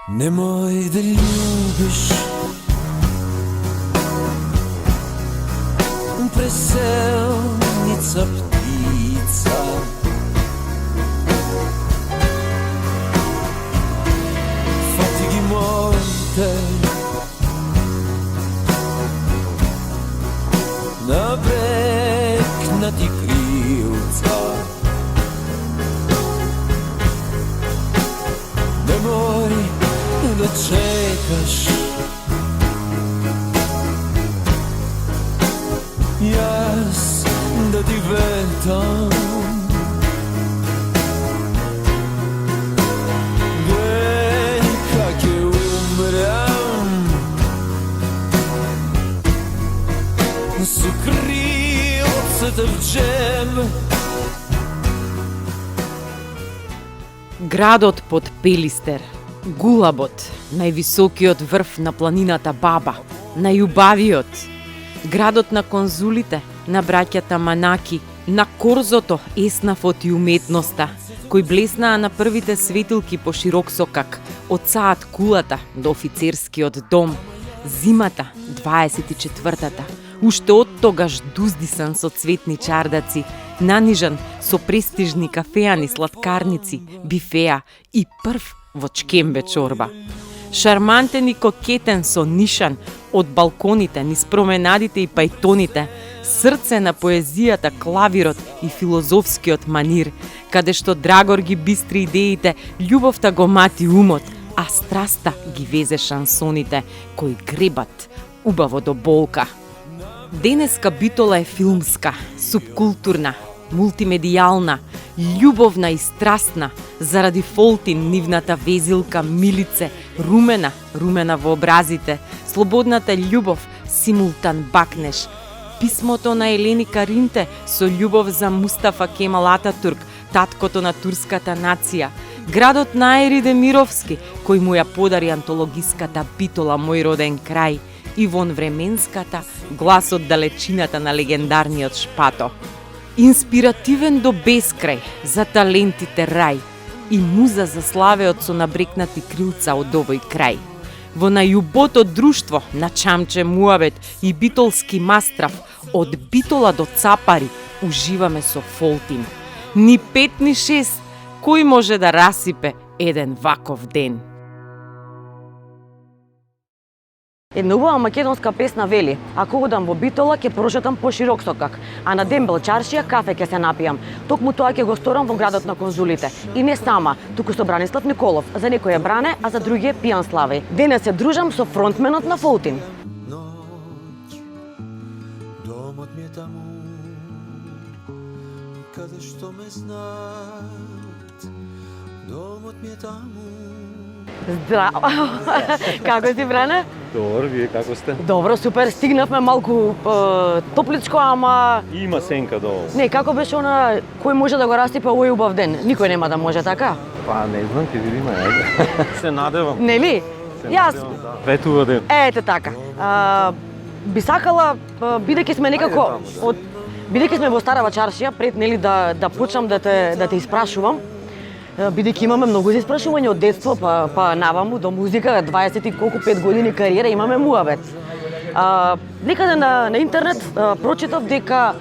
Nemoj da ljubiš preselnica ptica. Fatigi mojte na beknati krilca. Nemoj da čekaš, jaz da ti vetam. Gledaj kak je umrem, su krilce te v džem. Градот под Пелистер, Гулабот, највисокиот врв на планината Баба, најубавиот, градот на конзулите, на браќата Манаки, на корзото еснафот и уметноста, кои блеснаа на првите светилки по Широксокак, од цаат кулата до офицерскиот дом, зимата 24-та, уште од тогаш дуздисан со цветни чардаци, нанижан со престижни кафеани сладкарници, бифеа и прв во чкембе чорба. Шармантен и кокетен со нишан од балконите, низ променадите и пајтоните, срце на поезијата, клавирот и филозофскиот манир, каде што Драгор ги бистри идеите, љубовта го мати умот, а страста ги везе шансоните, кои гребат убаво до болка. Денеска Битола е филмска, субкултурна, мултимедијална, љубовна и страстна, заради Фолтин, нивната везилка Милице, румена во образите, слободната љубов, симултан бакнеш, писмото на Елени Каринте со љубов за Мустафа Кемал Ататурк, таткото на турската нација, градот на Аири Демировски, кој му ја подари антологиската Битола Мој роден крај, и вон временската глас од далечината на легендарниот Шпато. Инспиративен до бескрај за талентите рај и муза за славеот со набрекнати крилца од овој крај. Во најубото друштво на чамче муабет и битолски мастрав, од Битола до Цапари, уживаме со Фолтин. Ни 5 ни 6, кој може да расипе еден ваков ден? Една убава македонска песна вели: ако одам во Битола, ќе прошетам по Широксокак, а на Дембел чаршија кафе ќе се напијам. Токму тоа ќе го сторам во градот на конзулите. И не сама, туку со Бранислав Николов. За некој е Бране, а за други е Пијан Славеј. Денес се дружам со фронтменот на Фолтин. Noć, domot mi je tamo, kada što me znat, domot mi je tamo. Здраво! Како си, Бране? Добро, вие како сте? Добро, супер. Стигнавме малку топличко, ама... Има сенка долу. Не, како беше она, кој може да го расипа овој убав ден? Никој нема да може, така? Па не знам, ќе видиме, ајде. Се надевам. Нели? Јас... Ветува ден. Ете така. Би сакала, бидејќи сме некако... Бидејќи сме во Старава чаршија, пред нели да почнам да те испрашувам, бидејќи имаме многу испрашувања од детство па наваму до музика, 20 и колку 5 години кариера имаме муабет. Некаде на интернет прочитав дека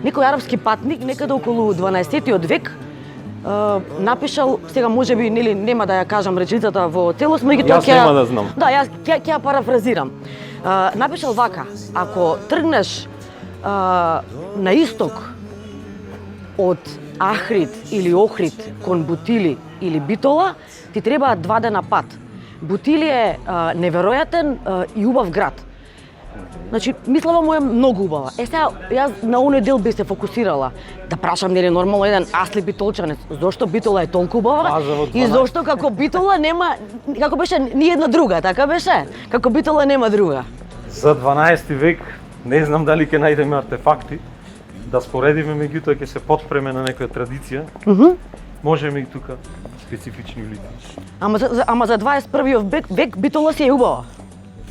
некој арапски патник некаде околу 12-тиот век напишал, сега можеби нели нема да ја кажам реченицата во целост, меѓутоа Јас нема да знам. Да, јас ќе ја парафразирам. Напишал вака: ако тргнеш на исток од Ахрид или Охрид кон Бутили или Битола, ти требаат 2 дена пат. Бутили е неверојатен и убав град. Значи, мислава му е многу убава. Сега, јас на оној дел би се фокусирала. Да прашам, нели нормално еден асли битолчанец, зошто Битола е толку убава и зошто како Битола нема, како беше, ни една друга, така беше? Како Битола нема друга. За 12 век не знам дали ќе најдеме артефакти, да споредиме, меѓутоа ќе се потпреме на некоја традиција. Можеме и тука специфични улици. Ама за 21 век Битола си е убава.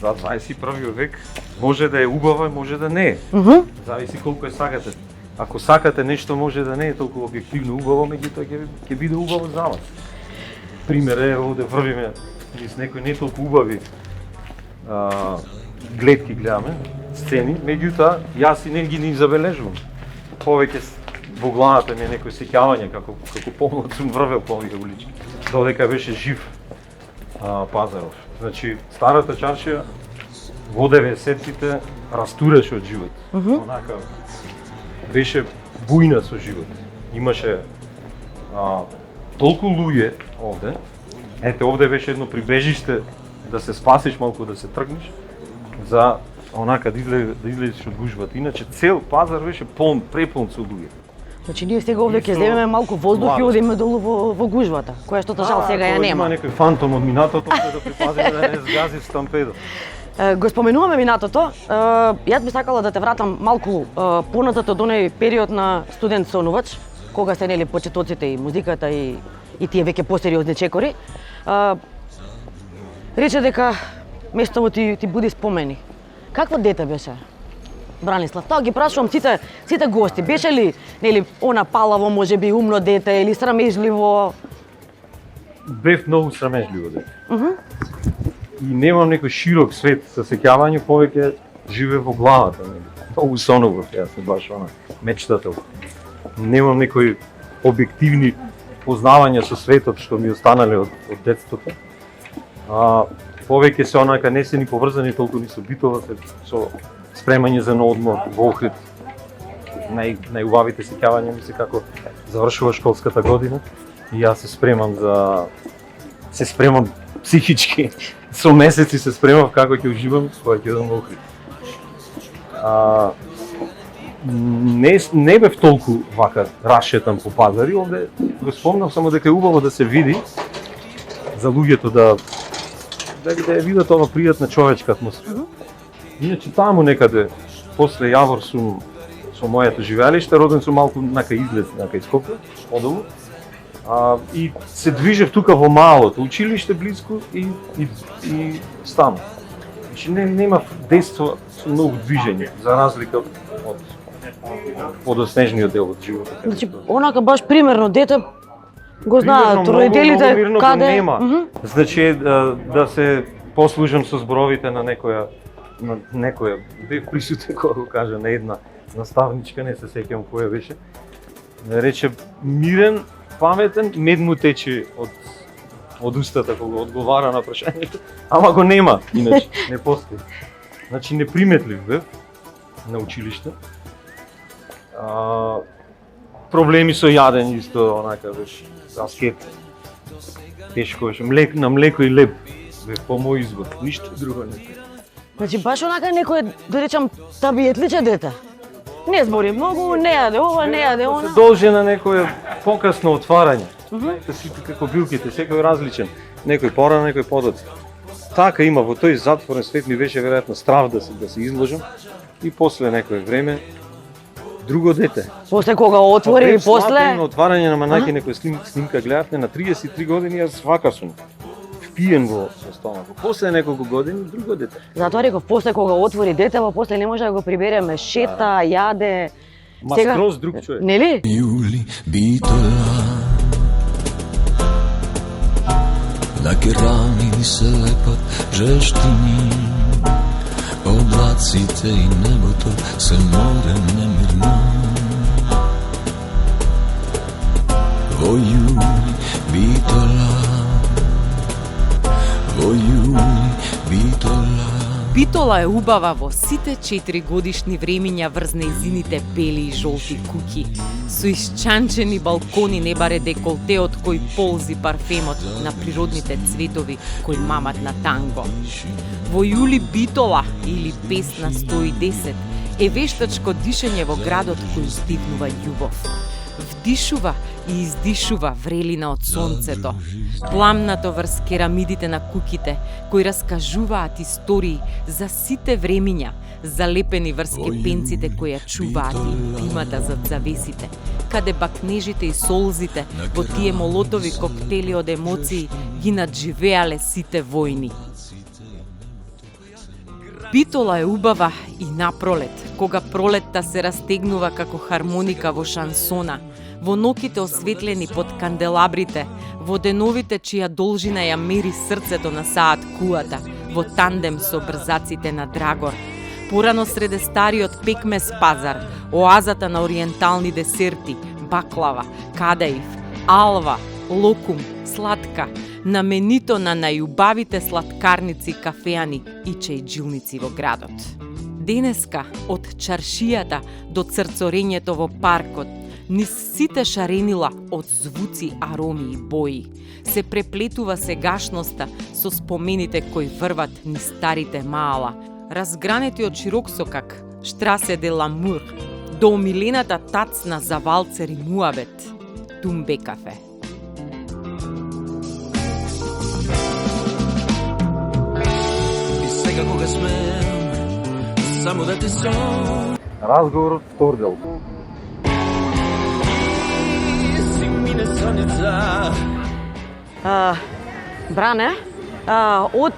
За 21 век може да е убава, може да не е. Зависи колку е сакате. Ако сакате нешто може да не е толку објективно убаво, меѓутоа ќе биде убаво за вас. Пример е, овде врвиме низ некои не толку убави гледки гледаме, сцени, меѓутоа јас и не ги забележувам. Повеќе во главата ми е некој сеќавање како помлад сум врвел по овие улички, додека беше жив Пазаров. Значи, старата чаршија во 90-тите растураше од живот. Онака беше бујна со живот. Имаше толку луѓе овде. Ете, овде беше едно прибежиште да се спасиш малку, да се тргнеш, за онака да излезеш од гужвата. Иначе цел Пазар беше препон со луѓе. Значи ние сега овде ќе земеме малку воздух и одиме долу во гужвата, која што жал сега ја нема. Има некој фантом од минатото да припазиме да не сгази стампедот. Го споменуваме минатото. Јас би сакала да те вратам малку понатато до оној период на студент сонувач, кога се нели почетоците и музиката и тие веќе посериозни чекори. Рече дека местово ти буди спомени. Какво дете беше Бранислав? Тоа ги прашувам сите гости. Беше ли нели она палаво, можеби умно дете или срамежливо? Бев многу срамежливо дете. И немам некој широк свет со сеќавање, повеќе живе во главата. Многу сонував, јас сум баш мечтател. Немам некои објективни познавања со светот што ми останале од детството. Повеќе се онака не се ни поврзани толку ни со Битола, со спремање за одмор во Охрид. Најубавите сеќавања ми се како завршува школската година и јас се спремам психички. Со месеци се спремав како ќе уживам кога ќе одам во Охрид. Не бев толку вака расшетан по пазари, овде го спомнав само дека е убаво да се види за луѓето да ја видат ова пријатна човечка атмосфера. Иначе таму некаде после Јавор сум со моето живеалиште, роден сум малку нака излез, нака ископа, одолу. И се движев тука во малото училиште близко и стану. Значи нема дејство со многу движење, за разлика од подоснежниот дел од животот. Значи онака баш примерно дете го знаат родителите каде нема. Значи да се послужам со зборовите на некоја бев присутен кога го кажа на една наставничка, не се сеќавам која беше. Рече мирен, паметен, мед му тече од устата кога одговара на прашањето, ама го нема, иначе не постои. Значи неприметлив бев на училиште. Проблеми со јадење исто онака беше аскет. Тешко беше, на млеко и леб бев по мој избор, ништо друго не. Значи баш онака некој, да речам, табиетличе дете. Не збори многу, не јаде ова, не јаде она. Се должи на некој покасно отварање. Сите како билките, секој различен. Некој порано, некој подоцна. Така има во тој затворен свет, ми беше веројатно страв да се изложам и после некое време друго дете. После кога отвори и после на отварање на манаки некој снимка гледавме на 33 години, јас вака сум впиен во стомакот. После неколку години друго дете. Затоа реков после кога отвори детево, после не може да го прибереме, шета, јаде. Ма скроз друг човек. Нели? Juli Bitola, lake rani se lepot žeštini, oblacite i neboto se more nemirno. O Juli Bitola, o Juli Bitola. Битола е убава во сите 4 годишни времиња врз нејзините бели и жолти куќи, со исчанчени балкони не баре деколтеот кој ползи парфемот на природните цветови кој мамат на танго. Во Јули Битола, или песна 110, е вештачко дишење во градот кој стигнува љубов. Вдишува и издишува врелина од сонцето, пламнато врз керамидите на куќите, кои раскажуваат истории за сите времиња, залепени врз кепенците кои ја чуваат интимата зад завесите, каде бакнежите и солзите во тие молотови коктели од емоции ги надживеале сите војни. Битола е убава и напролет, кога пролетта се растегнува како хармоника во шансона, во ноќите осветлени под канделабрите, во деновите чија должина ја мери срцето на Саат Кулата, во тандем со брзаците на Драгор, порано среде стариот пекмес пазар, оазата на ориентални десерти, баклава, кадаив, алва, локум, сладка, наменито на најубавите сладкарници, кафеани и чајджилници во градот. Денеска, од чаршијата до црцорењето во паркот, низ сите шаренила од звуци, ароми и бои, се преплетува сегашноста со спомените кои врват низ старите маала, разгранети од Широксокак, Штрасе де Ламур, до омилената тацна за валцер и муабет, Тумбе кафе. И сега кога смеем само да ти сон Разговорот втор дел. си мине соница Бране, од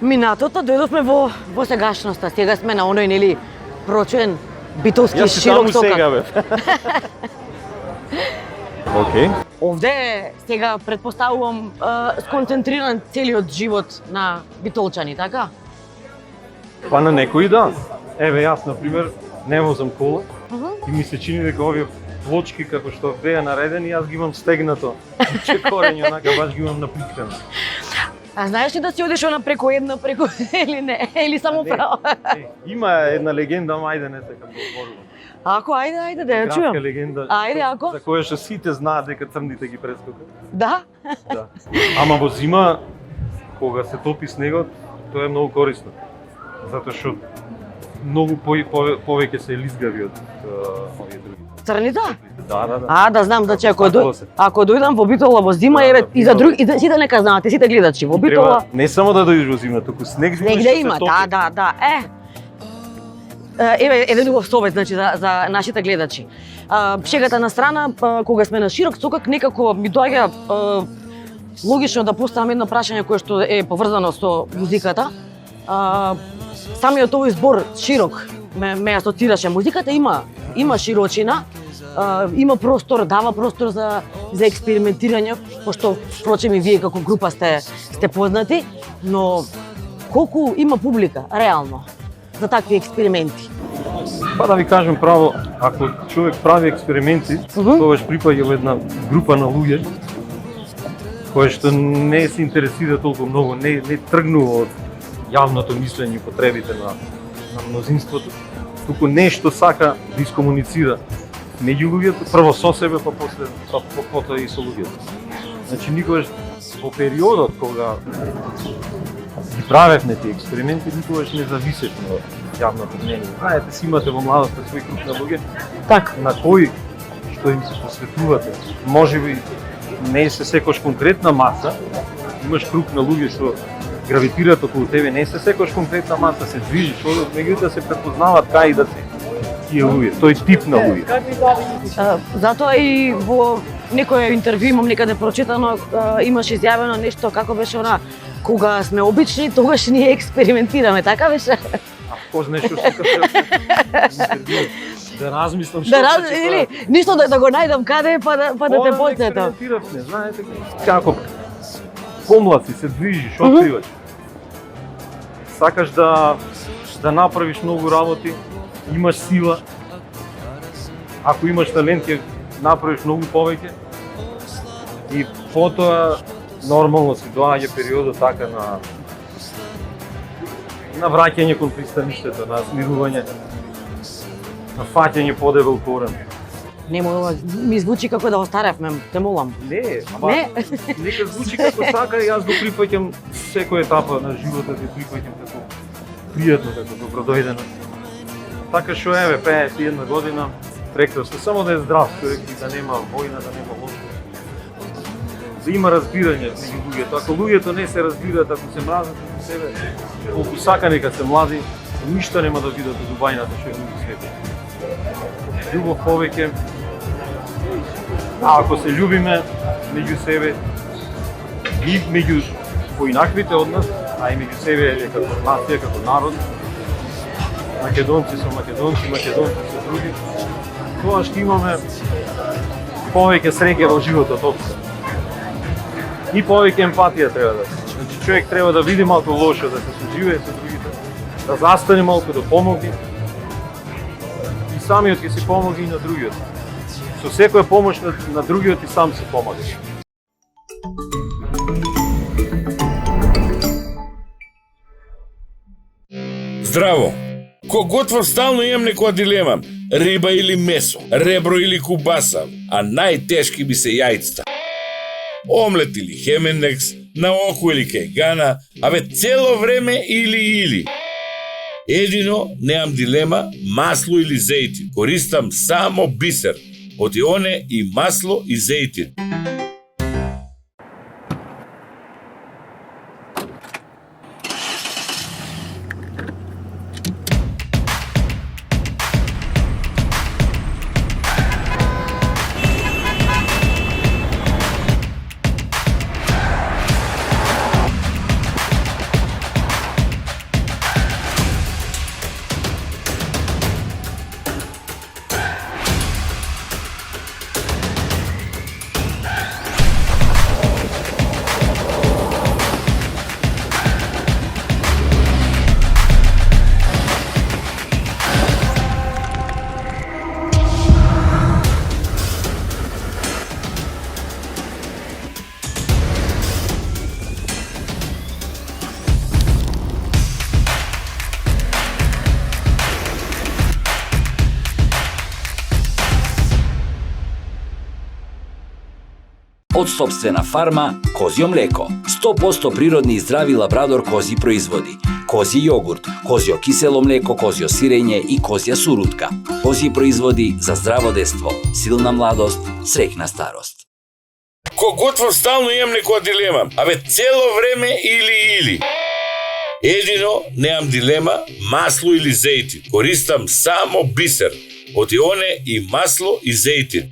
минатото дојдовме во сегашноста. Сега сме на оној, нели, прочуен битолски широк сокак. бе. Океј. Овде сега претпоставувам сконцентриран целиот живот на битолчани, така? Па на некои да. Еве јас на пример не возам кола и ми се чини дека овие плочки како што беа наредени, јас ги имам стегнато. Чекорење онака баш ги имам наплиткано. А знаеш ли да си одиш она преку или не, или само право? Има една легенда, ама ајде не сакам да зборувам. Ако, ајде да ја чујам. Градска легенда. Ајде, ако. За која што сите знаат дека црните ги прескокат. Да? Да. Ама во зима, кога се топи снегот, тоа е многу корисно. Затоа што многу повеќе се лизгави од овие други. Црните? Да. Да знам, значи Сакало се. ако дојдам во Битола во зима, Да, еве да, и за да. други, и сите нека знаат, и сите гледачи во Битола. Треба не само да дојдеш во зима, туку снег Негде има, да. Еве еден убав совет, значи за нашите гледачи. Шегата на страна, кога сме на широк сокак, некако ми доаѓа логично да поставам едно прашање кое што е поврзано со музиката. Самиот овој збор широк ме асоцираше. Музиката има широчина, има простор, дава простор за експериментирање, пошто впрочем и вие како група сте познати, но колку има публика реално за такви експерименти? Па да ви кажем право, ако човек прави експерименти, тогаш припаѓа во една група на луѓе кои што не се интересира толку многу, не тргнува од јавното мислење и потребите на мнозинството, туку нешто сака да искомуницира меѓу луѓето, прво со себе, па после потоа и со луѓето. Значи никогаш во периодот кога ги правевме тие експерименти, никогаш не зависевме од јавното мнение. Знаете, си имате во младоста свој круг на луѓе, Так. на кои што им се посветувате. Можеби не се секош конкретна маса, имаш круг на луѓе што гравитираат околу тебе, не се секош конкретна маса, се движиш, меѓутоа се препознаваат кај да се тие луѓе, тој тип на луѓе. Затоа и во некој интервју имам некаде прочитано, имаш изјавено нешто како беше она, кога сме обични, тогаш ние експериментираме, така беше? А кој знае што се каде? Да размислам што Или ништо да го најдам каде па да те потсетам. Експериментиравме, знаете како помлади се движиш, откриваш. Сакаш да направиш многу работи, имаш сила. Ако имаш талент, ќе направиш многу повеќе. И потоа нормално се доаѓа периодот така на враќање кон пристаништето, на смирување, на фаќање подебел корен. Нема, ми звучи како да остаревме, те молам. Не, ама Не? нека звучи како сака и јас го прифаќам секоја етапа на животот, ја прифаќам како пријатно, како добродојдено. Така што еве, 51 година, прекрасно, само да е здрав човек и да нема војна, да нема лошо. Да има разбирање меѓу луѓето. Ако луѓето не се разбираат, ако се мразат меѓу себе, колку сака нека се млади, ништо нема да бидат од убајната што е луѓе светот. Љубов повеќе, а ако се љубиме меѓу себе и меѓу поинаквите од нас, а и меѓу себе како нација, како народ, македонци со македонци, македонци со други, тоа што имаме повеќе среќа во животот општо. И повеќе емпатија треба да се. Значи човек треба да види малку лошо, да се соживее со другите, да застане малку, да помогне. И самиот ќе си помогне и на другиот. Со секоја помош на другиот и сам се помагаш. Здраво! Кога готвам стално имам некоја дилема. Риба или месо, ребро или кубаса, а најтешки би се јајцата. Омлет или хемендекс, на око или кајгана, абе цело време или. Едино немам дилема масло или зејтин. Користам само бисер. Од ионе и масло и зејтин. Од сопствена фарма Козјо млеко. 100% природни и здрави лабрадор кози производи. Козји јогурт, козјо кисело млеко, козјо сирење и козја сурутка. Козји производи за здраво детство, силна младост, среќна старост. Кога готвам стално имам некоја дилема. Абе цело време или. Едино немам дилема масло или зејтин. Користам само бисер. Од ионе и масло и зејтин.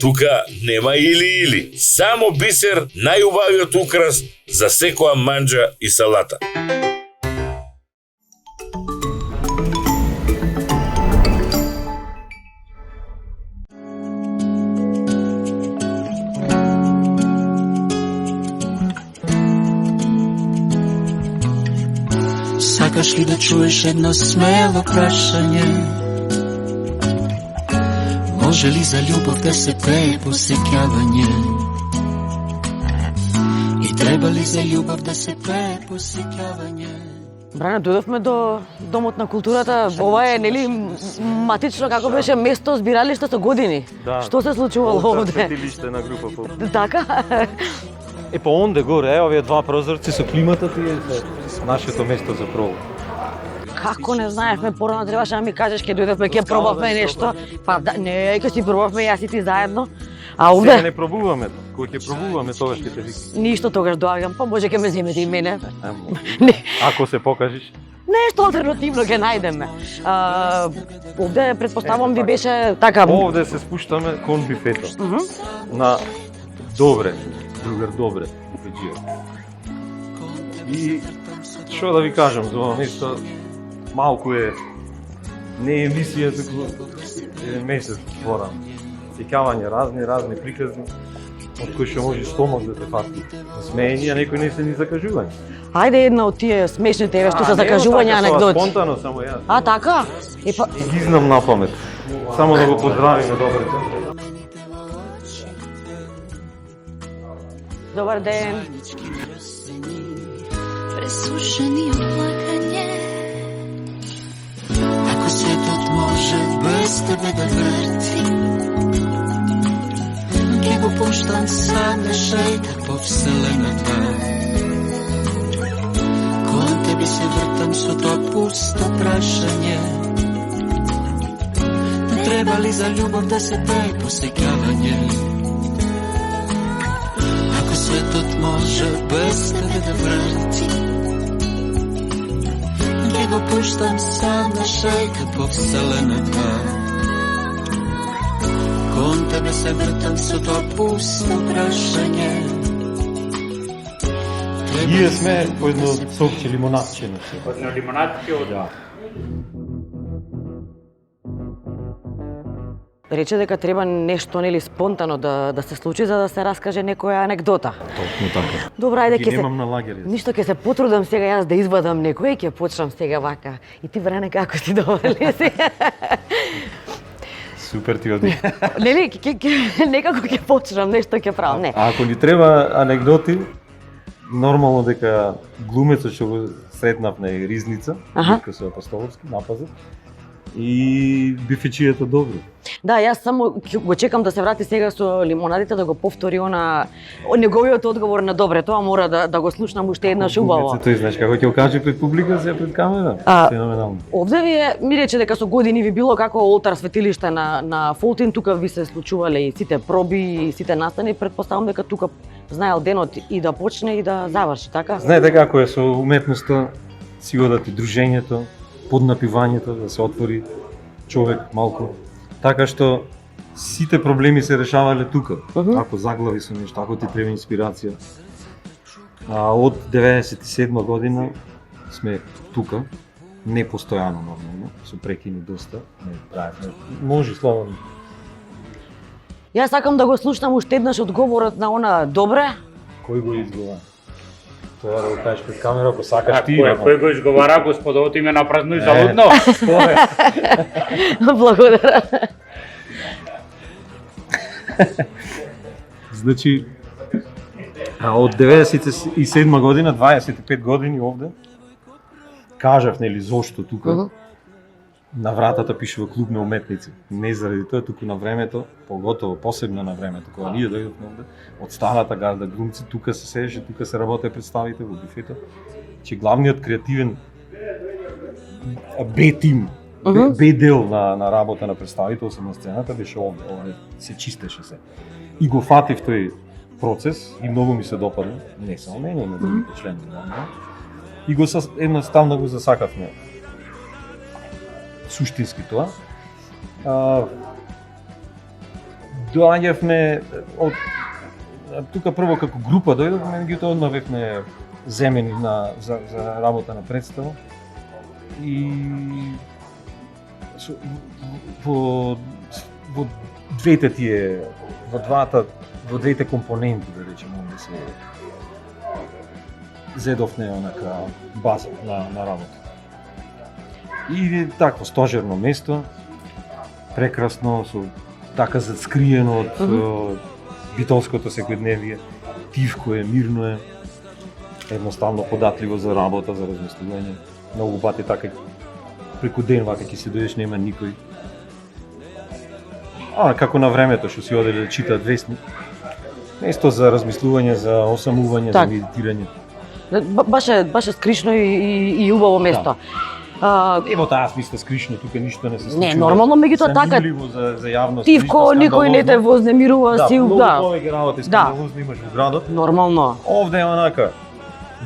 Тука нема или. Само бисер, најубавиот украс за секоја манџа и салата. Сакаш ли да чуеш едно смело прашање? Може ли за љубов да се пее посеќавање? И треба ли за љубов да се пее посеќавање? Бране, дојдовме до Домот на културата. Ова е, нели, матично како беше место збиралиште со години. Да. Што се случувало овде? Светилиште на група фолк. Така? Е, по онде горе, овие два прозорци со климата, тие е нашето место за пробу. Како не знаевме, порано требаше да ми кажеш ке дојдовме, ке пробавме нешто. Па да, не, ке си пробавме јас и ти заедно. А Сега овде не пробуваме, кога ќе пробуваме, тогаш ќе те викам. ништо тогаш доаѓам, па може ке ме земете и мене. Емо, Не, ако се покажеш. нешто алтернативно ќе најдеме. Овде претпоставам ви беше така. Овде се спуштаме кон бифето. На Добре, другар Добре, буфеџија. И што да ви кажам за ова место, малку е не е емисија, туку еден месец порано. Сеќавање разни приказни, од кои што може стомак да те фати. Смејани, а некои не се ни закажување. Ајде една од тие смешните еве што се закажувања анегдоти. Спонтано само јас. А така? Епа, Ги знам на памет. Само да го поздравиме добрите. добар ден. Пресушени од плакање. Ако светот може без тебе да врти, ке го пуштам сам да шејта по вселената. Кон тебе се вртам со тоа пусто прашање. Треба ли за љубов да се пее посеќавање? Ако светот може без тебе да врти, ке го пуштам сам да шејка по вселената. Кон тебе се вртам со тоа пусто прашање. Ние сме по едно сокче лимонадче. Одно лимонадче од рече дека треба нешто нели спонтано да се случи за да се раскаже некоја анекдота. Точно така. Добра, ајде Ги ќе се немам на лагери. Ништо ќе се потрудам сега јас да извадам некој и ќе почнам сега вака. И ти Бране како си доволен сега? Супер ти оди. Нели некако ќе почнам, нешто ќе правам, не. А ако ни треба анекдоти, нормално дека глумецот што го сретнав на Ризница, битка со Апостоловски, напазот, и бифечијата добро. Да, јас само го чекам да се врати сега со лимонадите да го повтори неговиот одговор на добре, тоа мора да го слушнам уште еднаш убаво. Тој знаеш како ќе го каже пред публика, сега пред камера. Феноменално. Овде ми рече дека со години ви било како олтар светилиште на Фолтин, тука ви се случувале и сите проби и сите настани, претпоставам дека тука знаел денот и да почне и да заврши, така? Знаете како е со уметноста, си одат и дружењето, поднапивањето, да се отвори човек малку. Така што сите проблеми се решавале тука. Ако заглави со нешто, ако ти треба инспирација. Од 97 година сме тука, не постојано нормално, со прекини доста, не правевме. Може слободно. Јас сакам да го слушнам уште еднаш одговорот на она добре. Кој го изговара? Тоа да го кажеш пред камера, ако сакаш ти. Кој го изговара, господовото име напразно и залудно. Благодарам. Значи, од 97 година, 25 години овде, кажав, нели, зошто тука, на вратата пишува клуб на уметници. Не заради тоа, туку на времето, поготово, посебно на времето, кога ние дојдовме овде, од старата гарда глумци, тука се седеше, тука се работе представите во бифето, че главниот креативен Б-тим, Б-дел на работа на представителство на сцената беше овде, се чистеше се. И го фатив тој процес и многу ми се допадна, не само мене, и на другите членови, и го едноставно го засакавме. Суштински тоа. Доаѓавме од тука прво како група дојдовме, меѓутоа одма бевме земени за работа на представа. И во двете тие во двете компоненти, да речеме, да се зедовне онака база на работа. И такво стожерно место, прекрасно, со така заскриено од битолското секојдневие, тивко е, мирно е, едноставно податливо за работа, за размислување. Многу пати така преку ден вака ќе си дојдеш, нема никој. Како на времето што си оделе да читаат вестник, место за размислување, за осамување, за медитирање. Баш е скришно и убаво место. Ево таа смисла скришно, тука ништо не се случува. Не, нормално, меѓутоа така. За јавност. Тивко, никој не те вознемирува, си многу повеќе работи скандалозно имаш во градот. Нормално. Овде е онака.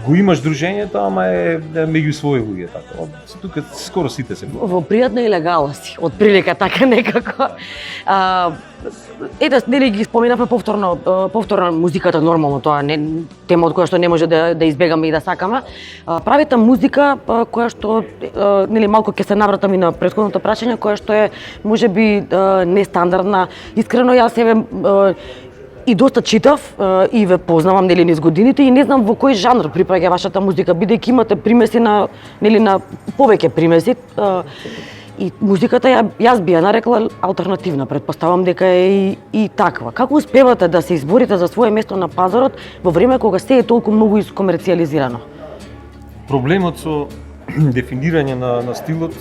Го имаш дружењето, ама е меѓу своји луѓе така. Тука скоро сите се. Во пријатна илегала си, од прилика така некако. Ете, нели ги споменавме повторно музиката, нормално тоа не тема од која што не може да избегаме и да сакаме. Правите музика која што нели малку ќе се навратам и на претходното прашање, која што е можеби нестандардна. Искрено јас себе и доста читав и ве познавам нели низ годините и не знам во кој жанр припаѓа вашата музика, бидејќи имате примеси на повеќе примеси. И музиката јас би ја нарекла алтернативна, претпоставам дека е и таква. Како успевате да се изборите за свое место на пазарот во време кога се е толку многу искомерцијализирано? Проблемот со дефинирање на стилот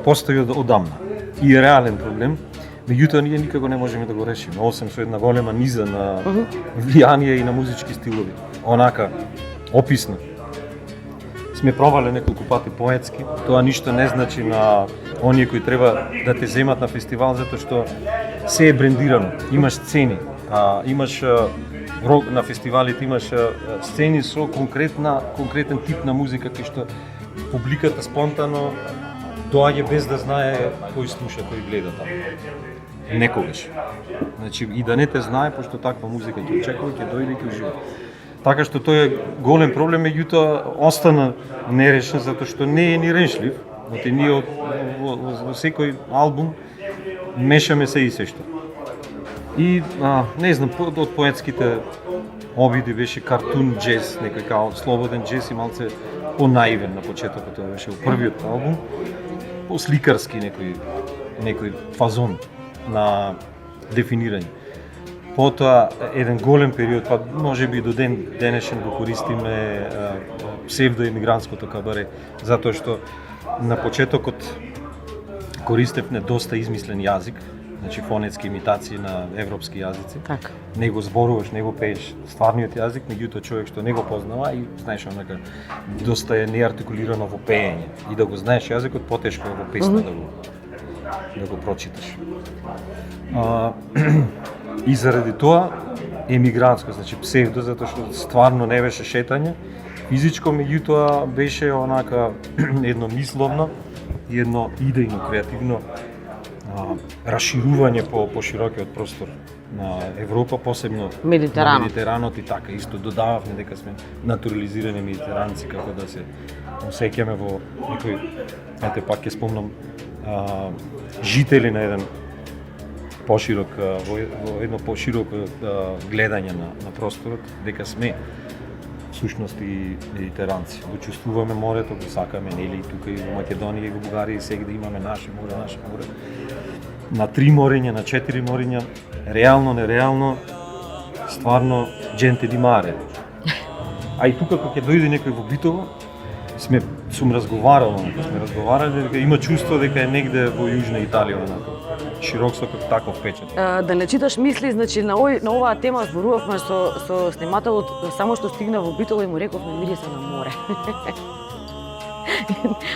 постои одамна и е реален проблем. Меѓутоа ние никако не можеме да го решиме, освен со една голема низа на влијание и на музички стилови. Онака описно. Сме пробале неколку пати поетски, тоа ништо не значи на оние кои треба да те земат на фестивал, затоа што се е брендирано. Имаш сцени, имаш на фестивалите имаш сцени со конкретен тип на музика кај што публиката спонтано доаѓа без да знае кој слуша, кој гледа таму. Некогаш. Значи и да не те знае, пошто таква музика ќе очекува, ќе дојде и ќе ужива. Така што тој е голем проблем, меѓутоа остана нерешен затоа што не е ни решлив. Ние во секој албум мешаме се и се што. И, не знам, од поетските обиди беше картун джез, некој као слободен джез и малце понаивен на почетокот, тоа беше првиот албум, по-сликарски некој фазон на дефинирање. Потоа еден голем период, па може би до денешен го користиме псевдоемигрантското кабаре, затоа што на почетокот користевме доста измислен јазик, значи фонетски имитации на европски јазици. Така. Не го зборуваш, не го пееш стварниот јазик, меѓутоа човек што не го познава и знаеш онака доста е неартикулирано во пеење и да го знаеш јазикот потешко е во песна да го прочиташ. И заради тоа емигрантско, значи псевдо, затоа што стварно не беше шетање физичко, меѓутоа беше онака едно мисловно и едно идејно, креативно расширување по широкиот простор на Европа, посебно Медитеранот. на Медитеранот и така исто додававме дека сме натурализирани медитеранци, како да се осеќаме во некој, ете пак ќе спомнам, жители на еден поширок, во едно пошироко гледање на просторот, дека сме сушност и медитеранци. Го чувствуваме морето, го сакаме, нели, и тука и во Македонија и во Бугарија и сегде имаме наше море. На 3 морења, на 4 морења, реално, нереално, стварно, дженте ди маре. А и тука кога ќе дојде некој во Битово, сум разговарале дека има чувство дека е негде во Јужна Италија, широк со таков печат. Да не читаш мисли, значи на оваа тема зборувавме со снимателот, само што стигна во Битово и му рековме мириса на море.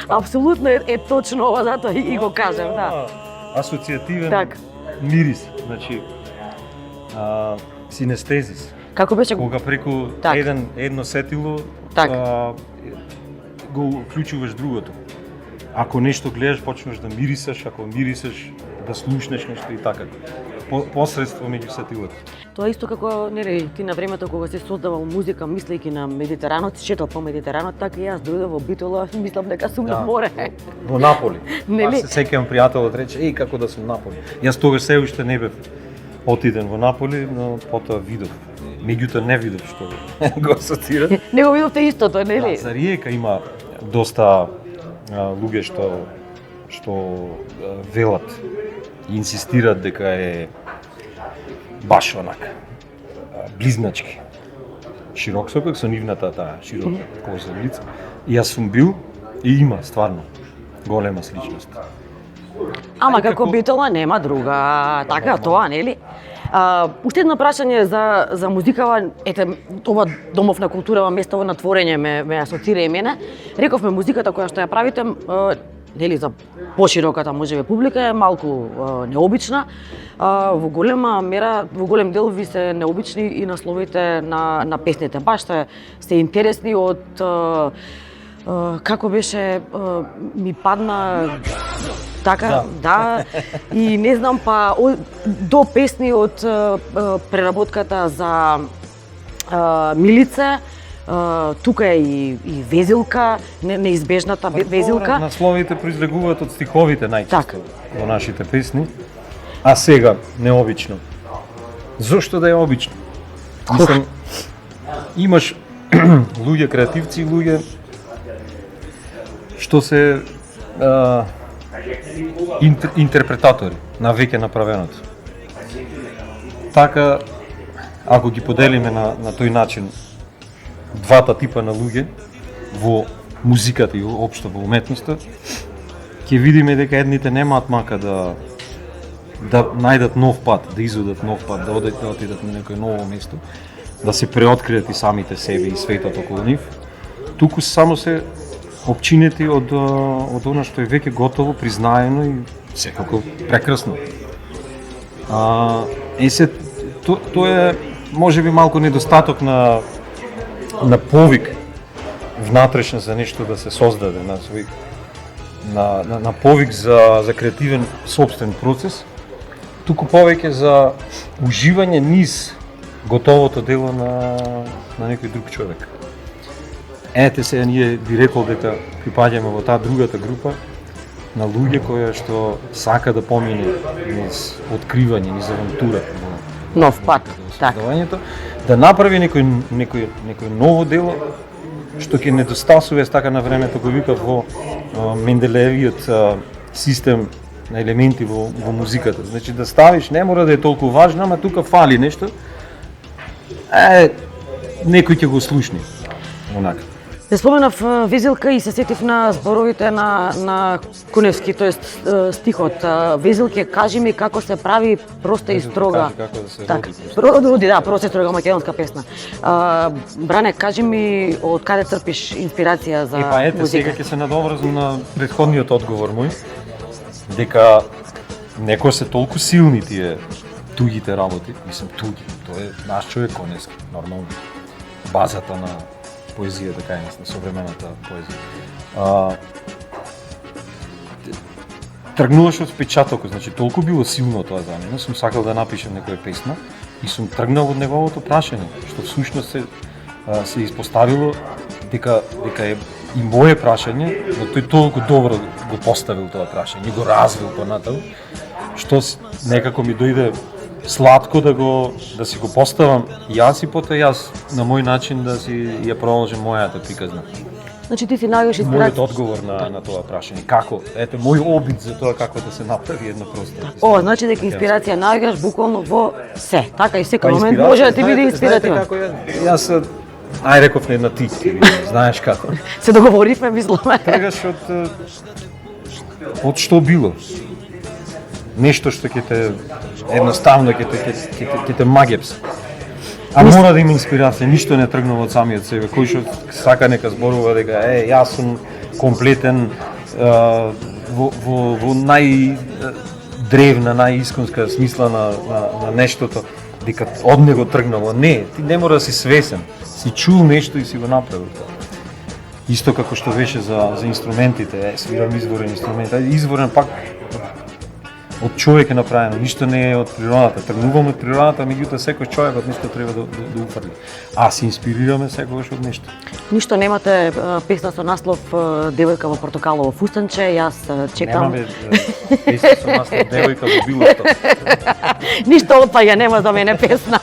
Апсолутно е точно ова, затоа и го кажем, да. Асоцијативен мирис, значи синестезис. Како беше? Кога преку едно сетило го вклучуваш другото. Ако нешто гледаш, почнеш да мирисаш, ако мирисаш, да слушнеш нешто и така. Посредство меѓу сетилото. Тоа исто како нели ти на времето кога се создавал музика мислејќи на Медитеранот, шетал по Медитеранот, така и јас дојдов во Битола, мислам дека сум на море. Во Наполи. Нели? Аз се сеќавам пријателот рече, еј како да сум Наполи. Јас тогаш се уште не бев отиден во Наполи, но потоа видов. Меѓутоа не видов што го асоцира. Не го видовте истото, нели? За Риека има доста луѓе што велат и инсистираат дека е баш онака близначки. Широк сокак со нивната таа широка коза лица. И јас сум бил и има стварно голема сличност. Ама како Битола нема друга, така тоа, нели? Уште едно прашање за музикава, ете, ова Домов на културава, местово на творење ме асоцира и мене. Рековме музиката која што ја правите, нели, за пошироката можеби публика е малку необична. Во голема мера, во голем дел ви се необични и насловите на песните. Баш се интересни од како беше ми падна така, да, и не знам, па до песни од преработката за Милице, тука е и Везилка, неизбежната Везилка. Насловите произлегуваат од стиховите најчесто во нашите песни, а сега необично. Зошто да е обично? Мислам, имаш луѓе креативци, луѓе што се интерпретатори на веќе направеното. Така, ако ги поделиме на тој начин двата типа на луѓе во музиката и општо во уметноста, ќе видиме дека едните немаат мака да најдат нов пат, да изодат нов пат, да отидат на некој ново место, да се преоткријат и самите себе и светот околу нив, туку само се опчинети од она што е веќе готово, признаено и секако прекрасно. Тоа е можеби малку недостаток на повик внатрешен за нешто да се создаде, на повик за креативен сопствен процес, туку повеќе за уживање низ готовото дело на некој друг човек. Ете се, ние би рекол дека припаѓаме во таа другата група, на луѓе кои што сака да помине низ откривање, низ авантура во Нов пат, така. создавањето, да направи некој ново дело што ќе недостасува така на времето го вика во Менделеевиот систем на елементи во музиката. Значи да ставиш не мора да е толку важно, ама тука фали нешто. Некој ќе го слушне. Онака. Се споменав Везилка и се сетив на зборовите на Куневски, тоест стихот. Везилке, кажи ми како се прави проста и строга. Како да се така, роди. проста и строга македонска песна. Бране, кажи ми од каде црпиш инспирација за Ете, музика? сега ќе се надоврзам на претходниот одговор мој, дека некои се толку силни тие туѓите работи, мислам туѓи, тоа е наш човек Коневски, нормално. Базата на поезијата кај нас, на современата поезија. Тргнуваш од впечатокот, значи толку било силно тоа за мене, сум сакал да напишам некоја песна и сум тргнал од неговото прашање, што всушност се испоставило дека е и мое прашање, но тој толку добро го поставил тоа прашање, го развил понатаму, што некако ми дојде сладко да си го поставам јас и потоа јас на мој начин да си ја продолжам мојата приказна. Значи ти си наоѓаш Мојот инспирација. одговор на тоа прашање. Како? Ете, мој обид за тоа како да се направи една проста. Значи дека инспирација наоѓаш буквално во се. Така и секој момент може да ти биде инспиративен. Знаете како јас реков на една ти, знаеш како. Се договоривме, мисламе. Тргаш од што било. Нешто што ќе те едноставно ќе те магепс. А мора да има инспирација, ништо не тргнува од самиот себе. Кој што сака нека зборува дека јас сум комплетен во најдревна, најисконска смисла на нештото, дека од него тргнало. Не, ти не мора да си свесен. Си чул нешто и си го направил. Исто како што беше за инструментите, свирам изворен инструмент, изворен пак од човек е направено, ништо не е од природата. Тргнуваме од природата, меѓутоа секој човек од нешто треба да уфрли. А се инспирираме секогаш од нешто. Ништо немате песна со наслов Девојка во портокалово фустанче, јас чекам. Немаме песна со наслов Девојка во било што. Ништо опаѓа нема за мене песна.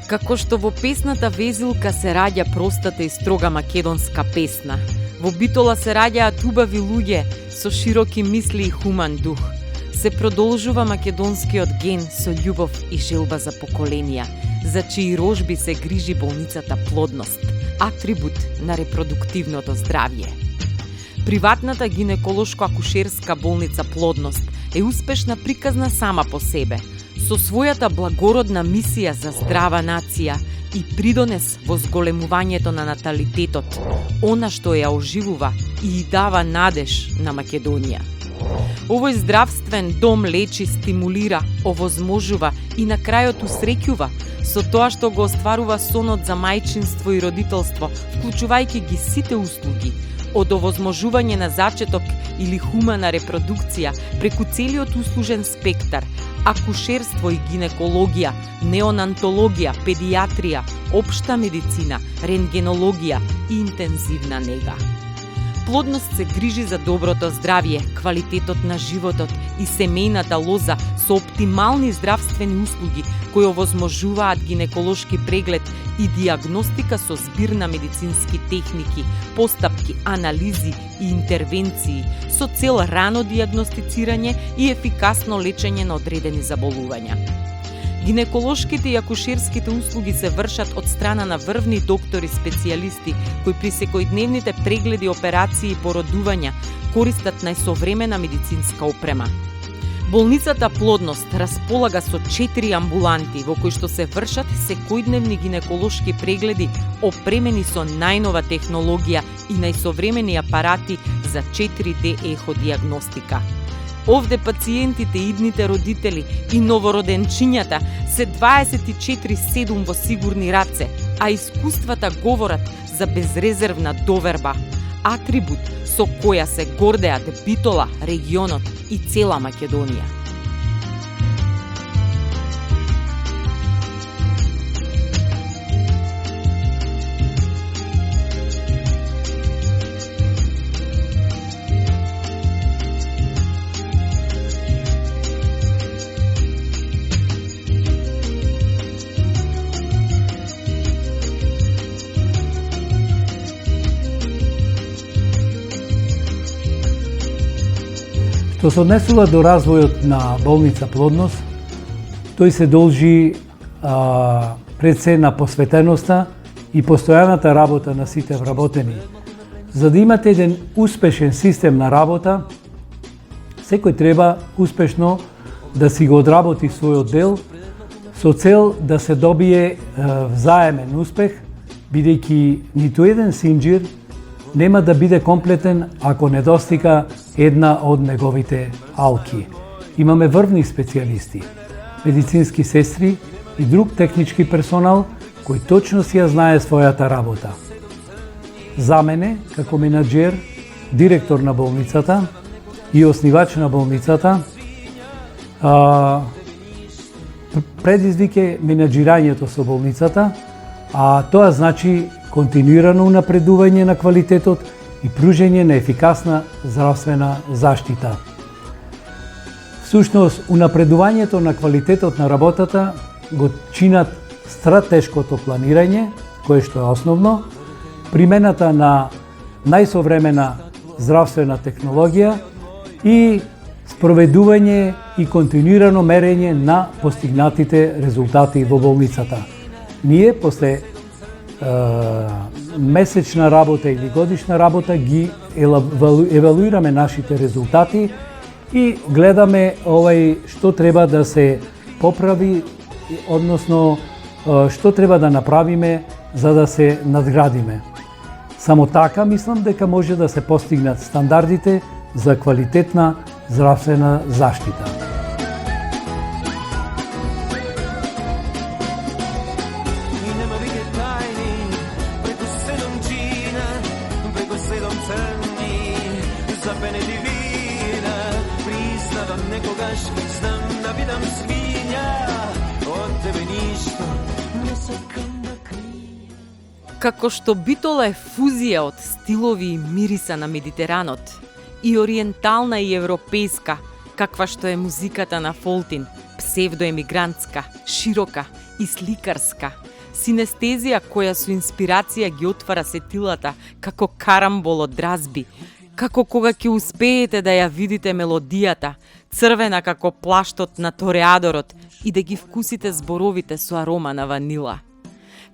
Како што во песната Везилка се раѓа простата и строга македонска песна, во Битола се раѓаат убави луѓе со широки мисли и хуман дух. Се продолжува македонскиот ген со љубов и желба за поколенија, за чии рожби се грижи болницата Плодност, атрибут на репродуктивното здравје. Приватната гинеколошко-акушерска болница Плодност е успешна приказна сама по себе, со својата благородна мисија за здрава нација и придонес во зголемувањето на наталитетот, она што ја оживува и дава надеж на Македонија. Овој здравствен дом лечи, стимулира, овозможува и на крајот усреќува со тоа што го остварува сонот за мајчинство и родителство, вклучувајќи ги сите услуги, од овозможување на зачеток или хумана репродукција преку целиот услужен спектар, акушерство и гинекологија, неонатологија, педијатрија, општа медицина, рентгенологија и интензивна нега. Плодност се грижи за доброто здравје, квалитетот на животот и семејната лоза со оптимални здравствени услуги кои овозможуваат гинеколошки преглед и диагностика со збир на медицински техники, постапки, анализи и интервенции со цел рано диагностицирање и ефикасно лечење на одредени заболувања. Гинеколошките и акушерските услуги се вршат од страна на врвни доктори специјалисти кои при секојдневните прегледи, операции и породувања користат најсовремена медицинска опрема. Болницата Плодност располага со 4 амбуланти во кои што се вршат секојдневни гинеколошки прегледи опремени со најнова технологија и најсовремени апарати за 4D еходиагностика. Овде пациентите, идните родители и новороденчињата се 24/7 во сигурни раце, а искуствата говорат за безрезервна доверба, атрибут со која се гордеат Битола, регионот и цела Македонија. Што се однесува до развојот на болница Плодност, тој се должи пред се на посветеноста и постојаната работа на сите вработени. За да имате еден успешен систем на работа, секој треба успешно да си го одработи својот дел со цел да се добие взаемен успех, бидејќи ниту еден синџир нема да биде комплетен ако не достига една од неговите алки. Имаме врвни специјалисти, медицински сестри и друг технички персонал кој точно си ја знае својата работа. За мене, како менаџер, директор на болницата и оснивач на болницата, предизвик е менаџирањето со болницата, а тоа значи континуирано унапредување на квалитетот и пружење на ефикасна здравствена заштита. Всушност, унапредувањето на квалитетот на работата го чинат стратешкото планирање, кое што е основно, примената на најсовремена здравствена технологија и спроведување и континуирано мерење на постигнатите резултати во болницата. Ние, после месечна работа или годишна работа, ги евалуираме нашите резултати и гледаме што треба да се поправи, односно што треба да направиме за да се надградиме. Само така мислам дека може да се постигнат стандардите за квалитетна здравствена заштита. Како што Битола е фузија од стилови и мириса на Медитеранот, и ориентална и европејска, каква што е музиката на Фолтин, псевдоемигрантска, широка и сликарска, синестезија која со инспирација ги отвара сетилата како карамбол од дразби, како кога ќе успеете да ја видите мелодијата, црвена како плаштот на тореадорот и да ги вкусите зборовите со арома на ванила.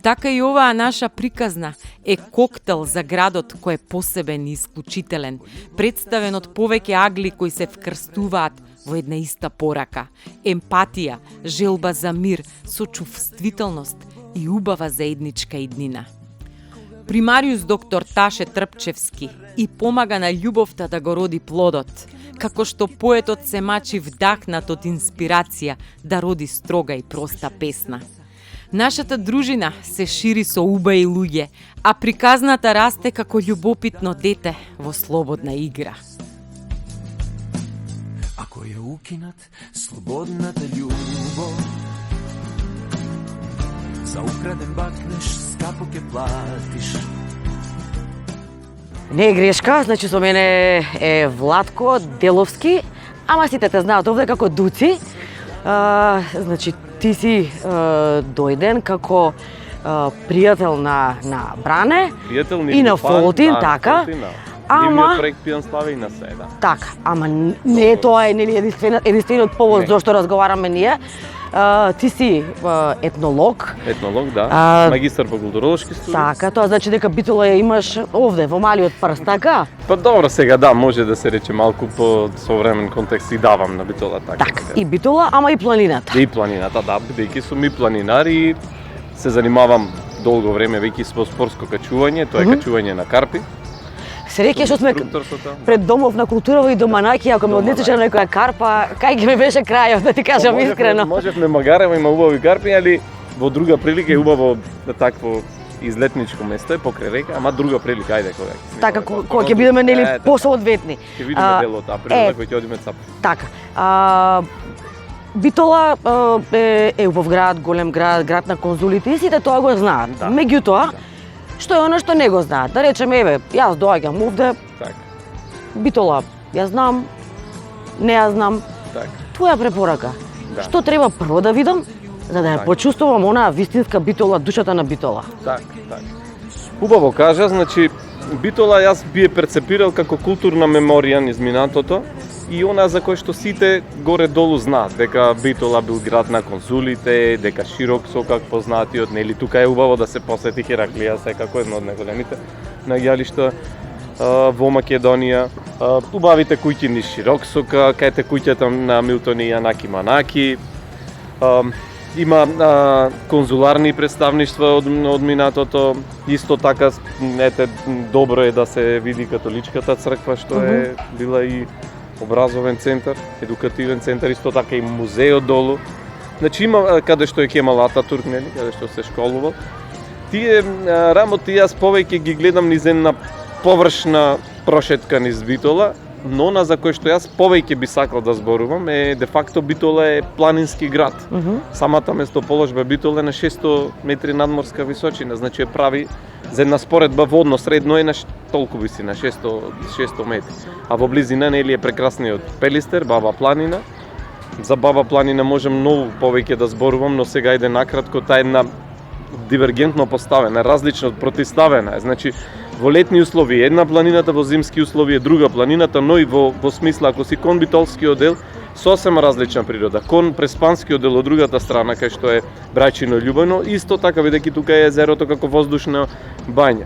Така и оваа наша приказна е коктел за градот кој е посебен и исклучителен, представен од повеќе агли кои се вкрстуваат во една иста порака, емпатија, желба за мир, сочувствителност и убава заедничка иднина. Примариус доктор Таше Трпчевски и помага на љубовта да го роди плодот, како што поетот се мачи вдахнат од инспирација да роди строга и проста песна. Нашата дружина се шири со убаи луѓе, а приказната расте како љубопитно дете во слободна игра. Ако ја укинат слободната љубов, за украден бакнеш скапо ќе платиш. Не е грешка, значи со мене е Владко Деловски, ама сите те знаат овде како Дуци. Значи ти си дојден како пријател на Бране и на Фолтин, така. Ама проект Пијан Славе и на Седа. Така, ама не е тоа нели единствениот повод зашто разговараме ние. Ти си етнолог. Етнолог, да. Магистар по културолошки студии. Така, тоа значи дека Битола ја имаш овде во малиот прст, така? Па добро, сега да, може да се рече малку по современ контекст и давам на Битола, така. Така, и Битола, ама и планината. И планината, да, бидејќи сум и планинар и се занимавам долго време веќе со спортско качување, тоа е качување на карпи. Среќа што сме Инструкторството. пред домов на културава и доманаки, ако ме однесеше на некоја карпа, кај ги ме беше крајот, да ти кажам искрено. Можевме Магарево има убави карпи, али во друга прилика е убаво да такво излетничко место е покрај река, ама друга прилика, ајде кога. Така, кога ќе бидеме нели посоодветни. Ќе видиме делот април, кој ќе одиме цап. Така. Битола е убав град, голем град, град на конзулите и сите тоа го знаат. Да. Меѓутоа, што е оно што не го знаат? Да речеме, еве, јас доаѓам овде, Така. Битола, ја знам, не ја знам. Така. Твоја препорака. Да. Што треба прво да видам, за да ја Така. почувствувам онаа вистинска Битола, душата на Битола? Така, така. Убаво кажа, значи Битола јас би е перцепирал како културна меморија низ минатото и она за кој што сите горе-долу знаат, дека Битола бил град на конзулите, дека Широк Сокак познатиот, нели тука е убаво да се посети Хераклија, секако едно од најголемите наѓалишта во Македонија. Убавите куќи низ Широк Сокак, кај те куќата на Милтон и Јанаки Манаки. Има конзуларни представништва од минатото. Исто така, ете, добро е да се види католичката црква, што е била и образовен центар, едукативен центар, исто така и музејот долу. Значи има каде што е Кемал Ататурк, нели, каде што се школувал. Тие работи јас повеќе ги гледам низ една површна прошетка низ Битола, но на за кој што јас повеќе би сакал да зборувам е де факто Битола е планински град. Самата местоположба Битола е на 600 метри надморска височина, значи е прави за една споредба водно средно е на толку висина, 600 метри. А во близина нели е прекрасниот Пелистер, Баба планина. За Баба планина можам многу повеќе да зборувам, но сега иде накратко, таа една дивергентно поставена, различно противставена е. Значи во летни услови една планината, во зимски услови е друга планината, но и во смисла ако си кон Битолскиот дел сосема различна природа. Кон Преспанскиот дел од другата страна кај што е Брајчино и Љубено, исто така бидејќи тука е езерото како воздушна бања.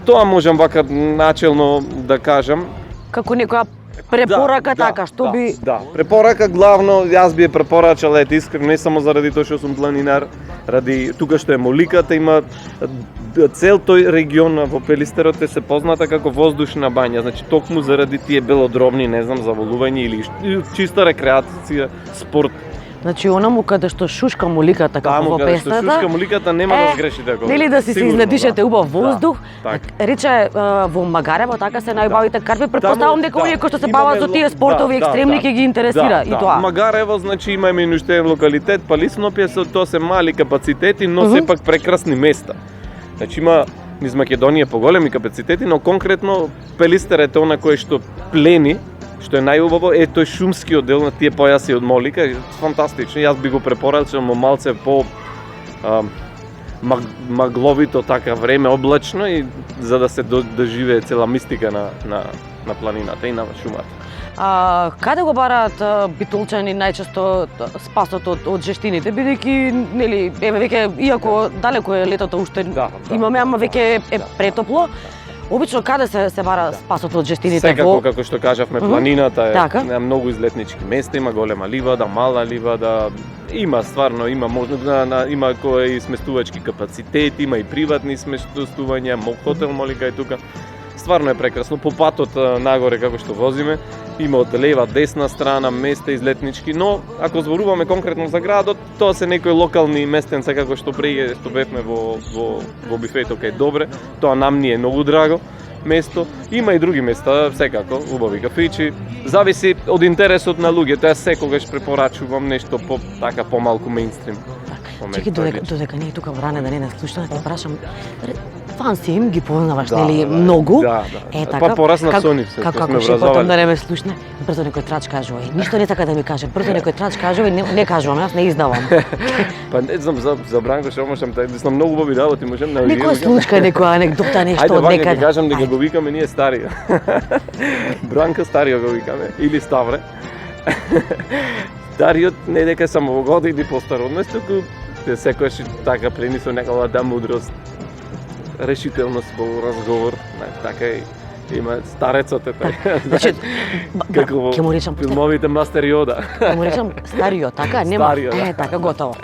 Тоа можам вака начелно да кажам. Како некоја препорака така, што би... Да, препорака главно, јас би ја препорачал, ете искрено, не само заради тоа што сум планинар, ради тука што е Моликата, има цел тој регион во Пелистерот е се позната како воздушна бања, значи токму заради тие белодробни, не знам, заволување или чиста рекреација, спорт. Значи онаму каде што шушка Моликата како во Таму каде што песната. шушка Моликата нема да сгрешите ако. Нели да си се изнедишете убав воздух. Да, Рече во Магарево така се најубавите карпи. Претпоставам дека оние кои што се бават со тие спортови екстремни ќе ги интересира и тоа. Магарево значи има минуштен локалитет, па Лиснопје тоа се мали капацитети, но сепак прекрасни места. Значи има низ Македонија поголеми капацитети, но конкретно Пелистер е тоа на кој што плени, што е најубаво е тој шумскиот дел на тие појаси од Молика, фантастично. Јас би го препорачал малце по магловито така време, облачно и за да се доживее цела мистика на планината и на шумата. Каде го бараат битолчани најчесто спасот од жештините, бидејќи нели еве веќе иако далеко е летото уште имаме, ама веќе е претопло. Обично каде се бара спасот од жештините? Секако како што кажавме, планината е така. На многу излетнички места, има голема ливада, мала ливада, има стварно има има кои сместувачки капацитети, има и приватни сместувања, хотел Молика е тука. Стварно е прекрасно. По патот нагоре како што возиме, има од лева, десна страна места излетнички, но ако зборуваме конкретно за градот, тоа се некои локални местенца како што преге што бевме во бифето кај Добре, тоа нам ни е многу драго место. Има и други места, секако, убави кафичи. Зависи од интересот на луѓето. Јас секогаш препорачувам нешто така помалку мејнстрим. Чеки додека ние тука во Ране да не слушна, да те прашам, фан си им ги познаваш, нели, многу? Да. Така. Па порасна со нив се, како ще потом да не ме слушне, брзо некој трач кажува. Ништо не така да ми каже, брзо некој трач кажува, не кажувам, јас не издавам. Па не знам за Бранко што можам да сум многу убави работи, можам да некоја случка, некоја анекдота, нешто од некаде. некаде. Ајде, кажам дека го викаме ние Старија. Бранко Старио го викаме или Ставре. Стариот не дека само во години постар од нас, туку секојаш така плени со некоја мудрост, решителност во разговор, така и Има старецот е тој. Значи, Како ќе му речам филмовите Мастер Јода. Ќе му речам стариот, така? Нема. Стариот, да. Така готово.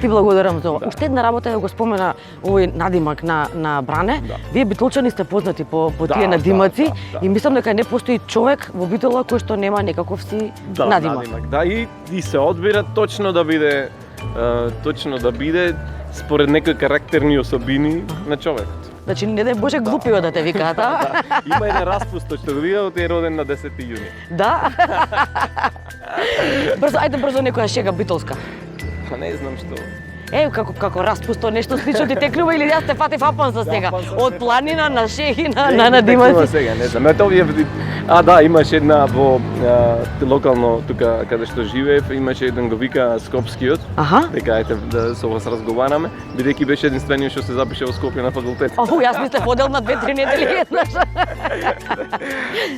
Ти благодарам за тоа. Уште една работа да го спомена овој надимак на Бране. Да. Вие битолчани сте познати по Да, тие надимаци да. и мислам дека не постои човек во Битола кој што нема некаков си надимак. Да, и се одбира точно да биде според некои карактерни особини на човекот. Значи не дај Боже глупиот да те викаат, а? Да. Има еден распустот што го видов, е роден на 10 јуни. Да? Брзо некоја шега битолска. Па не знам што. Како распусто нешто слично ти текнува или јас те фатив апанса сега. Од планина на шеги на надимаци. Сега, не знам. Ето овие имаше една во локално тука каде што живеев, имаше еден го вика Скопскиот. Дека да со вас разговараме, бидејќи беше единствениот што се запише во Скопје на факултет. Јас мислев одел на 2-3 недели еднаш.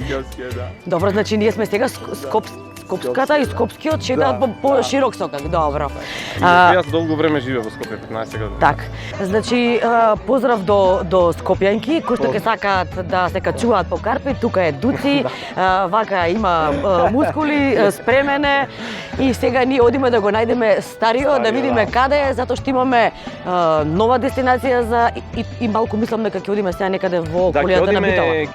Скопскиот, да. Добро, значи ние сме сега Скопската и Скопскиот шедаат по широк сокак. Добро. Јас долго време живеев во Скопје, 15 години. Так. Значи поздрав до скопјанки кои што ќе сакаат да се качуваат по Карпи, тука е Дуци, вака има мускули, спремене и сега ние одиме да го најдеме стариот, да видиме каде е, затоа што имаме нова дестинација за и малку мислам дека ќе одиме сега некаде во околината на Битола.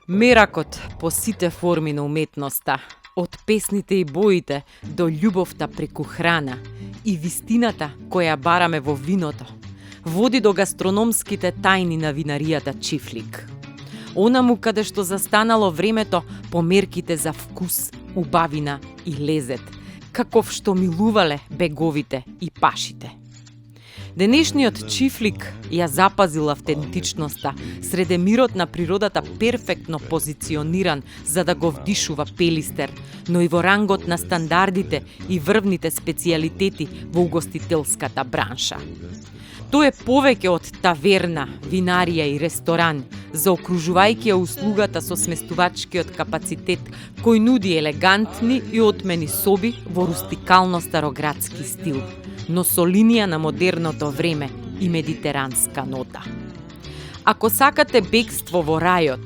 Меракот по сите форми на уметноста, од песните и боите до љубовта преку храна и вистината која бараме во виното, води до гастрономските тајни на винаријата Чифлик. Онаму каде што застанало времето по мерките за вкус, убавина и лезет, каков што милувале беговите и пашите. Денешниот Чифлик ја запазил автентичноста, среде мирот на природата перфектно позициониран за да го вдишува пелистер, но и во рангот на стандардите и врвните специјалитети во угостителската бранша. Тој е повеќе од таверна, винарија и ресторан, заокружувајќи ја услугата со сместувачкиот капацитет, кој нуди елегантни и отмени соби во рустикално староградски стил, но со линија на модерното време и медитеранска нота. Ако сакате бегство во рајот,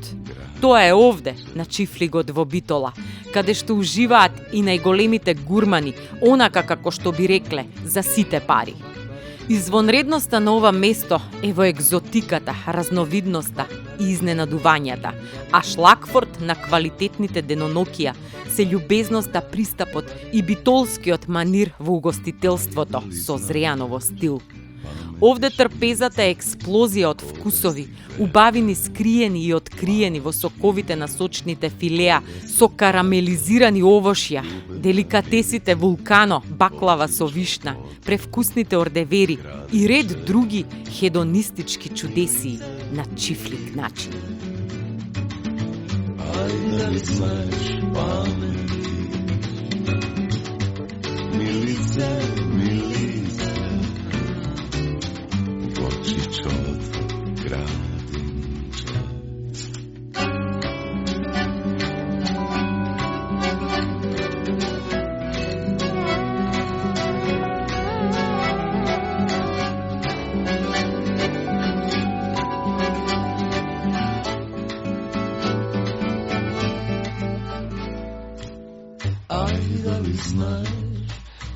тоа е овде, на Чифлигот во Битола, каде што уживаат и најголемите гурмани, онака како што би рекле, за сите пари. Извонредноста на ова место е во екзотиката, разновидноста и изненадувањата, а шлагфорд на квалитетните денонокија се љубезноста, пристапот и битолскиот манир во угостителството со Зрејаново стил. Овде трпезата е експлозија од вкусови, убавини скриени и откриени во соковите на сочните филеа со карамелизирани овошја, деликатесите вулкано, баклава со вишна, превкусните ордевери и ред други хедонистички чудесии на Чифлик начин.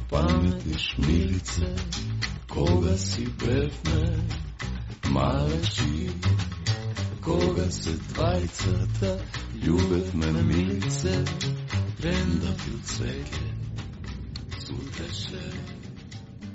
Паметиш, милице, кога си бевме малечи, кога се двајцата љубевме, милице, пренда ти од цвеќе, сутреше.